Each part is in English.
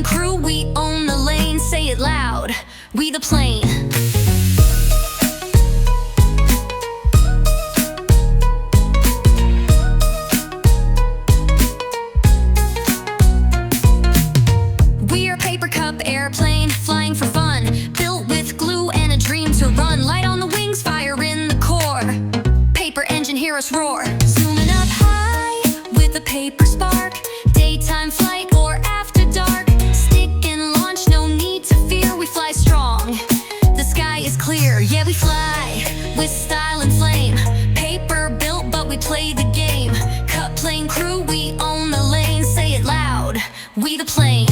crew, we own the lane. Say it loud, we the plane. We are paper cup airplane, flying for fun, built with glue and a dream to run. Light on the wings, fire in the core. Paper engine, hear us roar. Zooming up high with a paper spark. Daytime flight or after dark. Stick and launch, no need to fear. We fly strong, the sky is clear. Yeah, we fly with style and flame. Paper built, but we play the game. Cup plane crew, we own the lane. Say it loud, we the plane.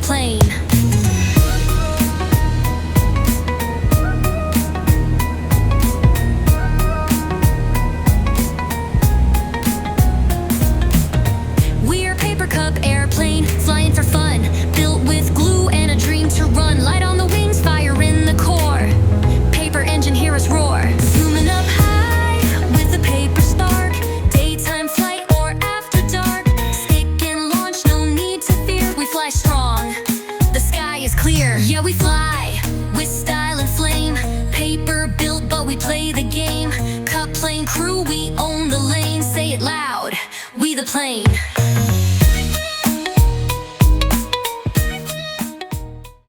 Plane. We're a paper cup airplane, flying for fun, built with glue and a dream to run. Light on the wings, fire in the core. Paper engine, hear us roar. Zooming up high with a paper spark. Daytime flight or after dark. Stick and launch, no need to fear. We fly strong, the sky is clear. Yeah, we fly with style and flame. Paper built, but we play the game. Cup plane crew, we own the lane. Say it loud, we the plane.